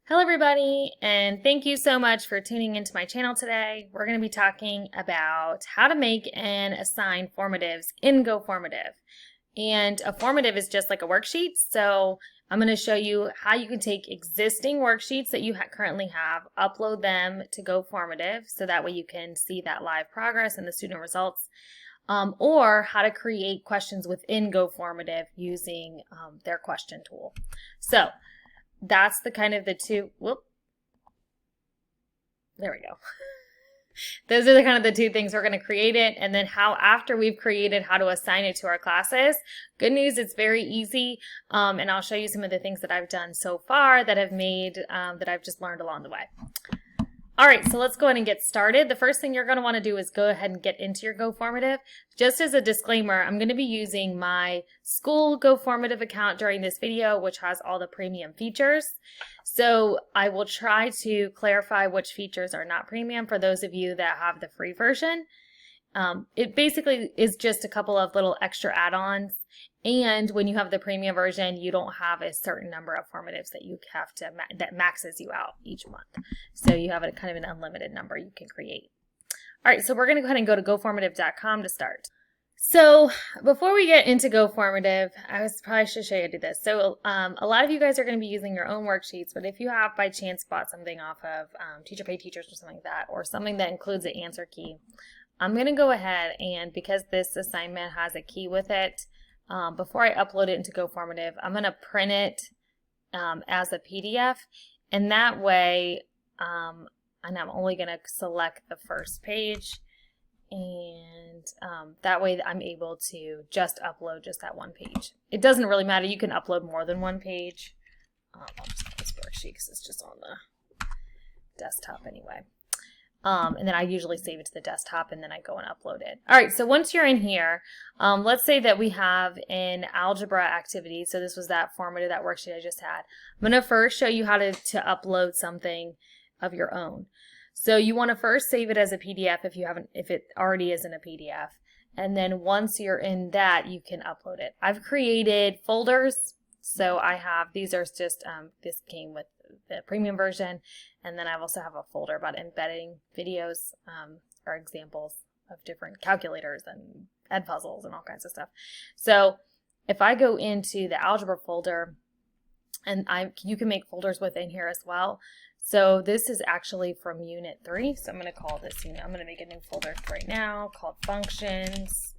Hello everybody, and thank you so much for tuning into my channel today. We're going to be talking about how to make and assign formatives in Formative. And a formative is just like a worksheet, so I'm going to show you how you can take existing worksheets that you currently have, upload them to Formative, so that way you can see that live progress and the student results, or how to create questions within Formative using their question tool. So that's the kind of the two, there we go. Those are the kind of the two things. We're going to create it, and then how, after we've created, how to assign it to our classes. Good news, it's very easy, and I'll show you some of the things that I've done so far that have made, that I've just learned along the way. All right, so let's go ahead and get started. The first thing you're going to want to do is go ahead and get into your Formative. Just as a disclaimer, I'm going to be using my school Formative account during this video, which has all the premium features. So I will try to clarify which features are not premium for those of you that have the free version. It basically is just a couple of little extra add-ons. And when you have the premium version, you don't have a certain number of formatives that you have to, that maxes you out each month. So you have a kind of an unlimited number you can create. All right, so we're going to go ahead and go to goformative.com to start. So before we get into Formative, probably should show you how to do this. So a lot of you guys are going to be using your own worksheets, but if you have by chance bought something off of Teacher Pay Teachers or something like that, or something that includes an answer key, I'm going to go ahead and, because this assignment has a key with it, before I upload it into Formative, I'm going to print it as a PDF, and that way, and I'm only going to select the first page, and that way I'm able to just upload just that one page. It doesn't really matter. You can upload more than one page. I'll just call this worksheet because it's just on the desktop anyway. And then I usually save it to the desktop and then I go and upload it. All right, so once you're in here, let's say that we have an algebra activity. So this was that formative, that worksheet I just had. I'm going to first show you how to upload something of your own. So you want to first save it as a PDF if it already isn't a PDF. And then once you're in that, you can upload it. I've created folders. So I have, these are just, this came with the premium version. And then I also have a folder about embedding videos or examples of different calculators and Edpuzzles and all kinds of stuff. So if I go into the algebra folder, and you can make folders within here as well. So this is actually from Unit 3. So I'm going to call this unit, I'm going to make a new folder right now called Functions.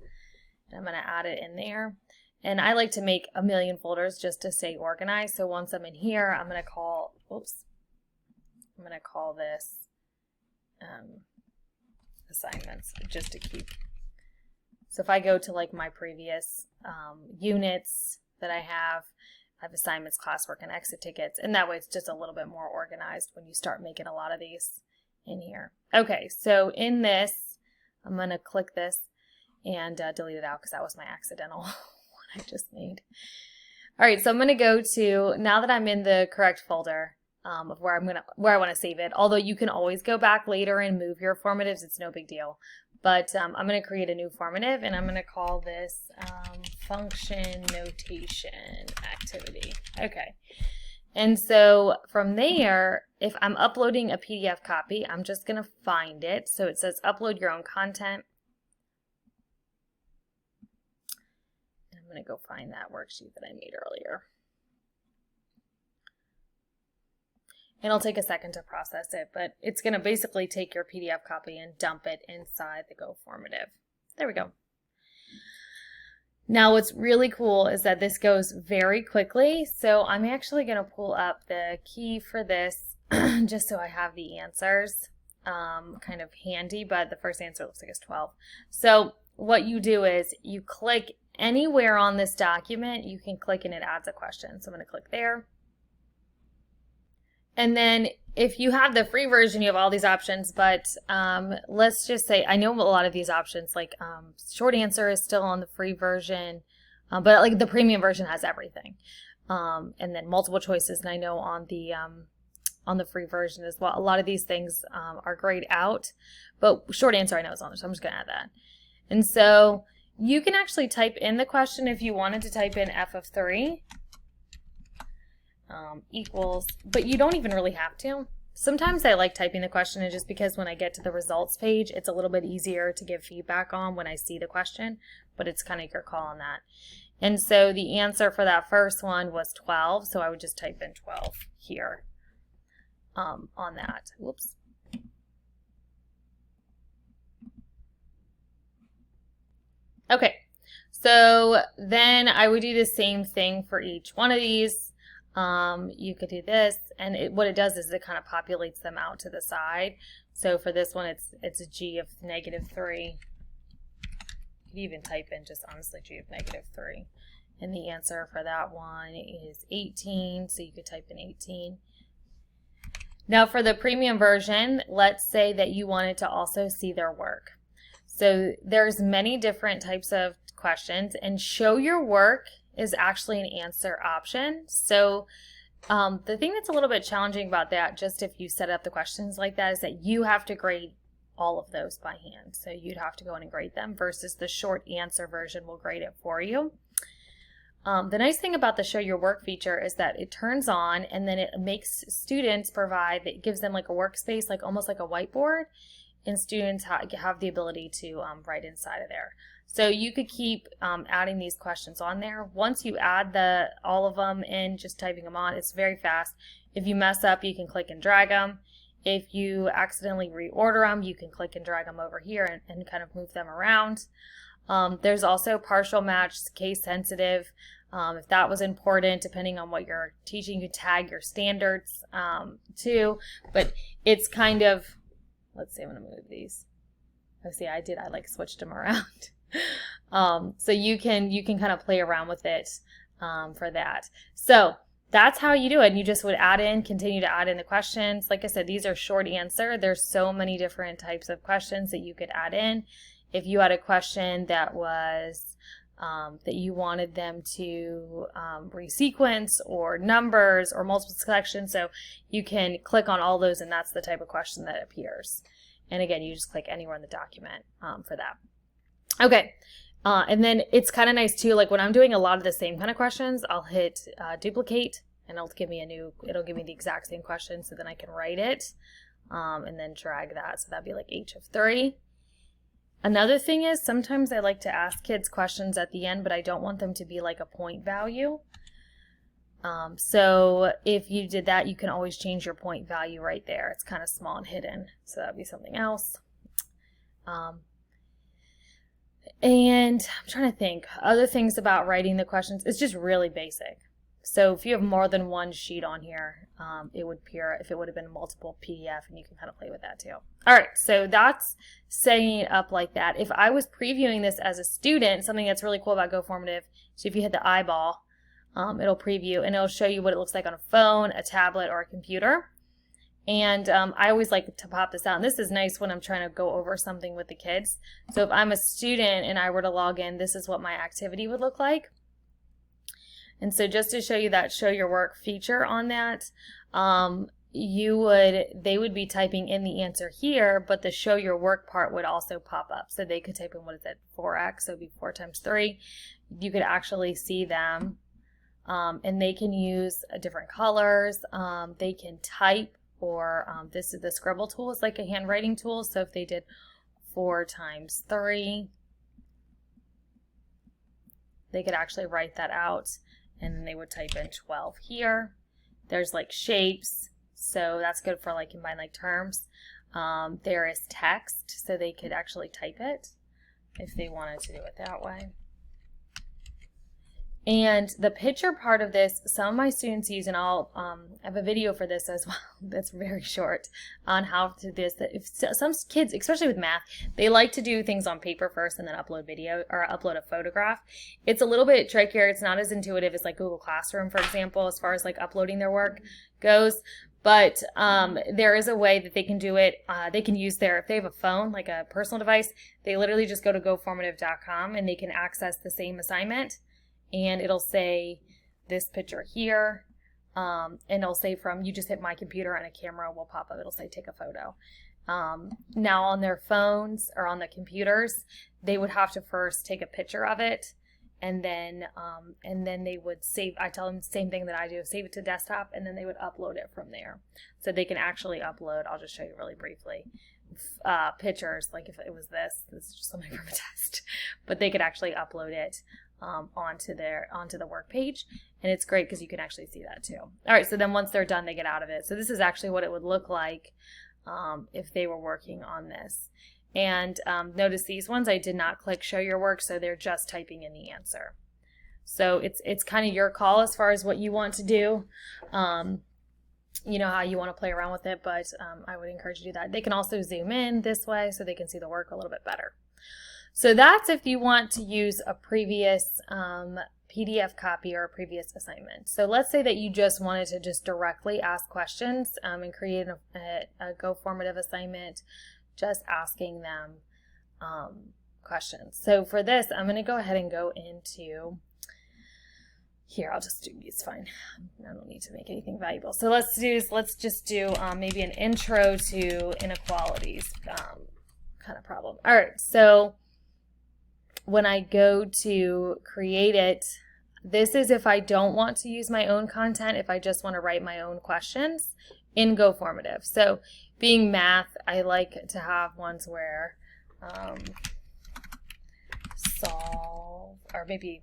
And I'm going to add it in there. And I like to make a million folders just to stay organized. So once I'm in here, I'm going to call, I'm going to call this assignments, just to keep. So if I go to like my previous units that I have assignments, classwork, and exit tickets, and that way it's just a little bit more organized when you start making a lot of these in here. Okay, so in this, I'm going to click this and delete it out because that was my accidental one I just made. All right, so I'm going to go to, now that I'm in the correct folder of where I want to save it, although you can always go back later and move your formatives, it's no big deal. But I'm going to create a new formative, and I'm going to call this function notation activity. Okay. And so from there, if I'm uploading a PDF copy, I'm just going to find it. So it says upload your own content. And I'm going to go find that worksheet that I made earlier. It'll take a second to process it, but it's going to basically take your PDF copy and dump it inside the Formative. There we go. Now what's really cool is that this goes very quickly, so I'm actually going to pull up the key for this just so I have the answers kind of handy, but the first answer looks like it's 12. So what you do is you click anywhere on this document, you can click and it adds a question. So I'm going to click there. And then if you have the free version, you have all these options, but let's just say, I know a lot of these options, like short answer is still on the free version, but like the premium version has everything. And then multiple choices, and I know on the free version as well. A lot of these things are grayed out, but short answer I know is on there, so I'm just going to add that. And so you can actually type in the question if you wanted to type in f of 3. equals, but you don't even really have to. Sometimes I like typing the question, and just because when I get to the results page, it's a little bit easier to give feedback on when I see the question, but it's kind of your call on that. And so the answer for that first one was 12, so I would just type in 12 here on that. Whoops. Okay, so then I would do the same thing for each one of these. You could do this, and what it does is it kind of populates them out to the side. So for this one, it's a g of -3. You could even type in just honestly g of -3. And the answer for that one is 18, so you could type in 18. Now for the premium version, let's say that you wanted to also see their work. So there's many different types of questions, and show your work is actually an answer option. So the thing that's a little bit challenging about that, just if you set up the questions like that, is that you have to grade all of those by hand. So you'd have to go in and grade them, versus the short answer version will grade it for you. The nice thing about the show your work feature is that it turns on, and then it makes students it gives them like a workspace, like almost like a whiteboard, and students have the ability to write inside of there. So you could keep adding these questions on there. Once you add all of them in, just typing them on, it's very fast. If you mess up, you can click and drag them. If you accidentally reorder them, you can click and drag them over here and kind of move them around. There's also partial match, case sensitive. If that was important, depending on what you're teaching, you tag your standards too. But it's kind of, let's see, I'm going to move these. Oh, see, I like switched them around. So you can kind of play around with it for that. So that's how you do it. You just would continue to add in the questions. Like I said, these are short answer. There's so many different types of questions that you could add in. If you had a question that was that you wanted them to resequence, or numbers, or multiple selection, so you can click on all those, and that's the type of question that appears. And again, you just click anywhere in the document for that. Okay, and then it's kind of nice too, like when I'm doing a lot of the same kind of questions, I'll hit duplicate, and it'll give me the exact same question, so then I can write it and then drag that. So that'd be like h of 3. Another thing is, sometimes I like to ask kids questions at the end, but I don't want them to be like a point value. So if you did that, you can always change your point value right there. It's kind of small and hidden, so that'd be something else. And I'm trying to think, other things about writing the questions. It's just really basic. So if you have more than one sheet on here, it would appear if it would have been multiple PDF, and you can kind of play with that too. All right, so that's setting it up like that. If I was previewing this as a student, something that's really cool about Go Formative, so if you hit the eyeball, it'll preview, and it'll show you what it looks like on a phone, a tablet, or a computer. And I always like to pop this out. And this is nice when I'm trying to go over something with the kids. So if I'm a student and I were to log in, this is what my activity would look like. And so just to show you that show your work feature on that, they would be typing in the answer here, but the show your work part would also pop up. So they could type in, what is it, 4x, so it'd be 4 times 3. You could actually see them, and they can use different colors. They can type, or this is the scribble tool, is like a handwriting tool. So if they did 4 times 3, they could actually write that out. And then they would type in 12 here. There's like shapes, so that's good for like combined like terms. There is text, so they could actually type it if they wanted to do it that way. And the picture part of this, some of my students use, and I'll have a video for this as well that's very short on how to do this. Some kids, especially with math, they like to do things on paper first and then upload video or upload a photograph. It's a little bit trickier. It's not as intuitive as like Google Classroom, for example, as far as like uploading their work goes. But there is a way that they can do it. They can use if they have a phone, like a personal device, they literally just go to goformative.com and they can access the same assignment. And it'll say this picture here, and it'll say you just hit my computer, and a camera will pop up. It'll say take a photo. Now on their phones or on the computers, they would have to first take a picture of it and then they would save. I tell them the same thing that I do, save it to desktop, and then they would upload it from there. So they can actually upload, I'll just show you really briefly, pictures, like if it was this is just something from a test, but they could actually upload it onto the work page, and it's great because you can actually see that too. All right, so then once they're done, they get out of it. So this is actually what it would look like if they were working on this. And notice these ones, I did not click show your work, so they're just typing in the answer. So it's kind of your call as far as what you want to do. You know how you want to play around with it, but I would encourage you to do that. They can also zoom in this way so they can see the work a little bit better. So that's if you want to use a previous PDF copy or a previous assignment. So let's say that you just wanted to just directly ask questions and create a Go Formative assignment, just asking them questions. So for this, I'm going to go ahead and go into here. I'll just do these, fine. I don't need to make anything valuable. So let's just do maybe an intro to inequalities kind of problem. All right, so when I go to create it, this is if I don't want to use my own content, if I just want to write my own questions in Go Formative. So being math, I like to have ones where solve, or maybe,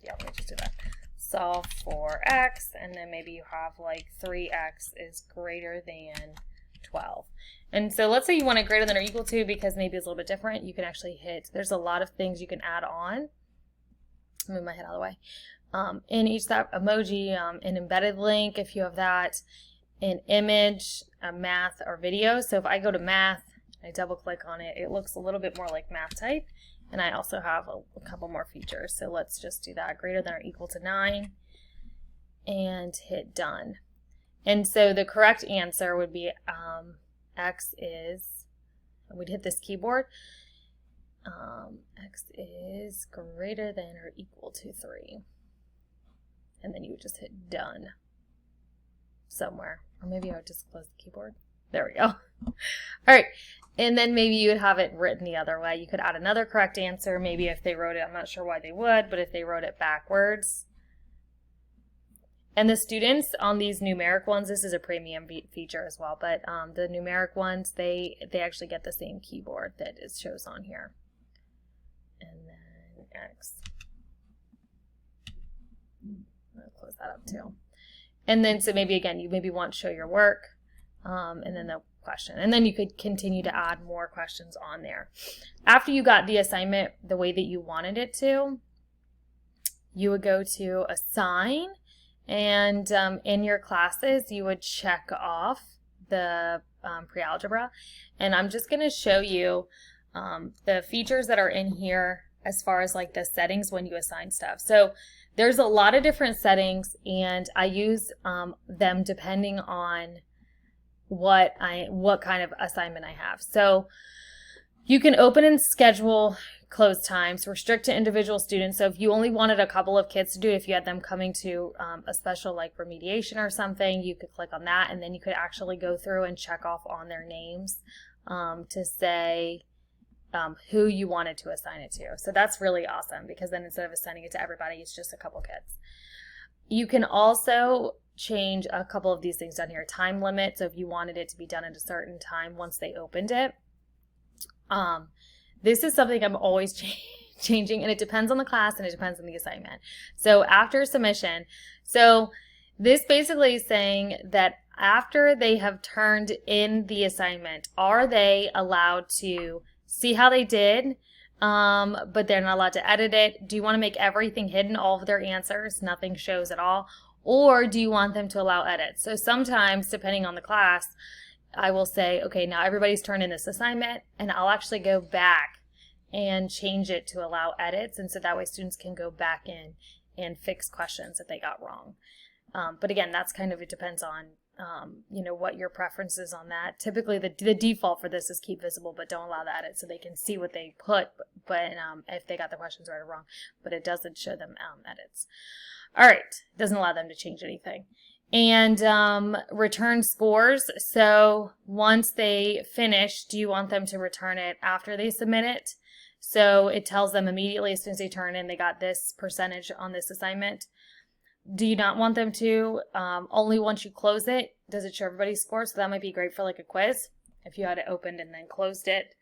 yeah, let me just do that. Solve for x, and then maybe you have like 3x is greater than 12. And so let's say you want it greater than or equal to, because maybe it's a little bit different. You can actually hit, there's a lot of things you can add on. Move my head out of the way. In each that emoji, an embedded link if you have that, an image, a math, or video. So if I go to math, I double click on it, it looks a little bit more like math type. And I also have a couple more features. So let's just do that, greater than or equal to 9, and hit done. And so the correct answer would be x is, we'd hit this keyboard, x is greater than or equal to 3. And then you would just hit done somewhere. Or maybe I would just close the keyboard. There we go. All right. And then maybe you would have it written the other way. You could add another correct answer. Maybe if they wrote it, I'm not sure why they would, but if they wrote it backwards. And the students on these numeric ones, this is a premium feature as well, but the numeric ones, they actually get the same keyboard that it shows on here. And then X. I'll close that up too. And then, so maybe again, you maybe want to show your work, and then the question. And then you could continue to add more questions on there. After you got the assignment the way that you wanted it to, you would go to Assign, and in your classes, you would check off the pre-algebra. And I'm just going to show you the features that are in here as far as like the settings when you assign stuff. So there's a lot of different settings, and I use them depending on what kind of assignment I have. So you can open and schedule close times, restrict to individual students. So if you only wanted a couple of kids to do it, if you had them coming to a special like remediation or something, you could click on that, and then you could actually go through and check off on their names to say who you wanted to assign it to. So that's really awesome, because then instead of assigning it to everybody, it's just a couple kids. You can also change a couple of these things down here. Time limit, so if you wanted it to be done at a certain time once they opened it. This is something I'm always changing, and it depends on the class and it depends on the assignment. So after submission, so this basically is saying that after they have turned in the assignment, are they allowed to see how they did, but they're not allowed to edit it? Do you want to make everything hidden, all of their answers, nothing shows at all? Or do you want them to allow edits? So sometimes, depending on the class, I will say, okay, now everybody's turned in this assignment, and I'll actually go back and change it to allow edits, and so that way students can go back in and fix questions that they got wrong. But again, that's kind of, it depends on you know, what your preference is on that. Typically the default for this is keep visible, but don't allow the edit, so they can see what they put, but if they got the questions right or wrong, but it doesn't show them edits. All right, it doesn't allow them to change anything. And return scores. So once they finish, do you want them to return it after they submit it? So it tells them immediately as soon as they turn in, they got this percentage on this assignment. Do you not want them to? Only once you close it, does it show everybody's score? So that might be great for like a quiz. If you had it opened and then closed it,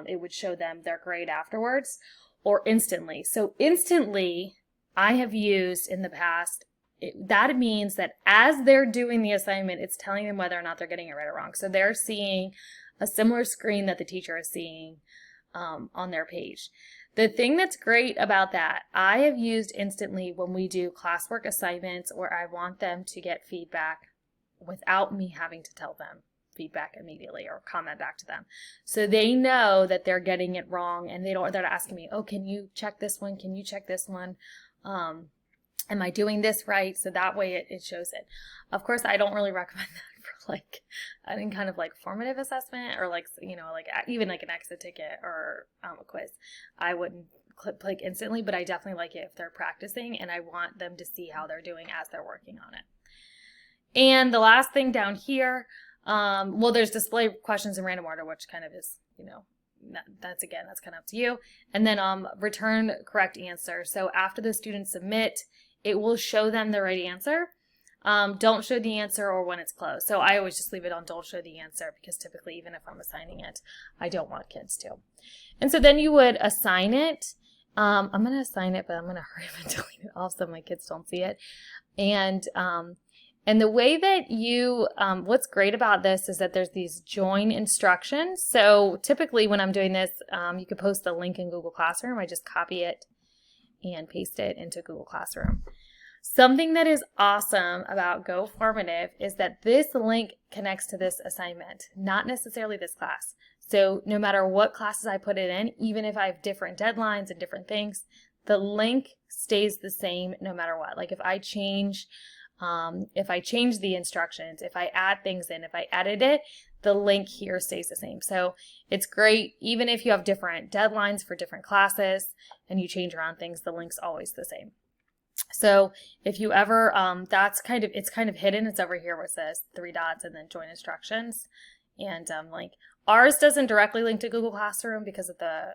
it would show them their grade afterwards, or instantly. So instantly, I have used in the past, that means that as they're doing the assignment, it's telling them whether or not they're getting it right or wrong. So they're seeing a similar screen that the teacher is seeing on their page. The thing that's great about that, I have used instantly when we do classwork assignments where I want them to get feedback without me having to tell them feedback immediately or comment back to them. So they know that they're getting it wrong and they're asking me, oh, can you check this one? Can you check this one? Am I doing this right? So that way it shows it. Of course, I don't really recommend that for like any kind of like formative assessment or like, you know, like even like an exit ticket or a quiz. I wouldn't click instantly, but I definitely like it if they're practicing and I want them to see how they're doing as they're working on it. And the last thing down here, well, there's display questions in random order, which kind of is, you know, that's kind of up to you. And then return correct answer. So after the students submit, it will show them the right answer. Don't show the answer or when it's closed. So I always just leave it on don't show the answer because typically even if I'm assigning it, I don't want kids to. And so then you would assign it. I'm going to assign it, but I'm going to hurry up and delete it off so my kids don't see it. And the way that you, what's great about this is that there's these join instructions. So typically when I'm doing this, you could post the link in Google Classroom. I just copy it and paste it into Google Classroom. Something that is awesome about Go Formative is that this link connects to this assignment, not necessarily this class. So no matter what classes I put it in, even if I have different deadlines and different things, the link stays the same no matter what. Like if I change the instructions, if I add things in, if I edit it, the link here stays the same. So it's great, even if you have different deadlines for different classes and you change around things, the link's always the same. So if you ever, it's kind of hidden. It's over here where it says 3 dots and then join instructions and link. Ours doesn't directly link to Google Classroom because of the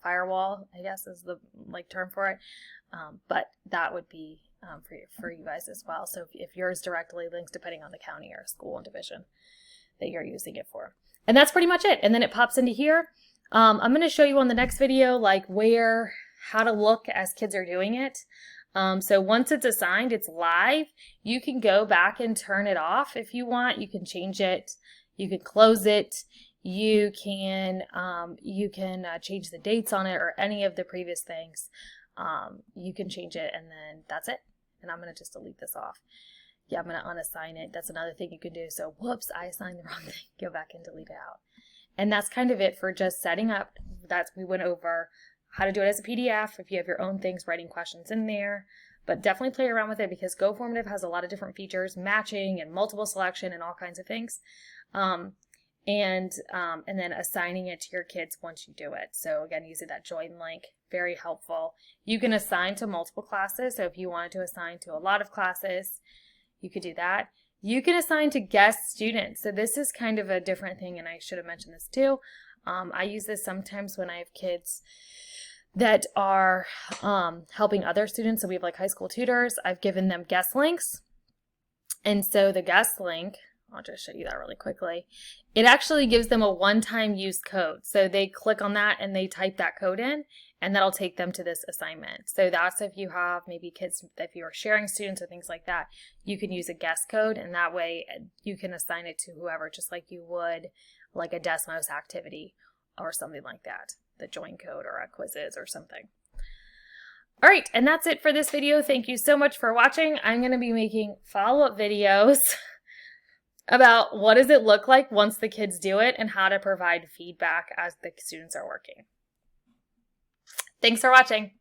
firewall, I guess is the like term for it. But that would be for you guys as well. So if yours directly links depending on the county or school and division that you're using it for. And that's pretty much it. And then it pops into here. I'm going to show you on the next video like how to look as kids are doing it. So once it's assigned, it's live. You can go back and turn it off if you want. You can change it. You can close it. You can change the dates on it or any of the previous things. You can change it and then that's it. And I'm going to just delete this off. Yeah, I'm going to unassign it. That's another thing you can do. So whoops, I assigned the wrong thing. Go back and delete it out. And that's kind of it for just setting up. We went over how to do it as a PDF, if you have your own things, writing questions in there. But definitely play around with it because Go Formative has a lot of different features, matching and multiple selection and all kinds of things. And then assigning it to your kids once you do it. So again, using that join link, very helpful. You can assign to multiple classes. So if you wanted to assign to a lot of classes, you could do that. You can assign to guest students. So this is kind of a different thing, and I should have mentioned this too. I use this sometimes when I have kids that are helping other students. So we have like high school tutors. I've given them guest links. And so the guest link, I'll just show you that really quickly. It actually gives them a one-time use code. So they click on that and they type that code in and that'll take them to this assignment. So that's if you have maybe kids, if you are sharing students or things like that, you can use a guest code and that way you can assign it to whoever just like you would like a Desmos activity or something like that, the join code or a quizzes or something. All right, and that's it for this video. Thank you so much for watching. I'm going to be making follow-up videos about what does it look like once the kids do it and how to provide feedback as the students are working. Thanks for watching.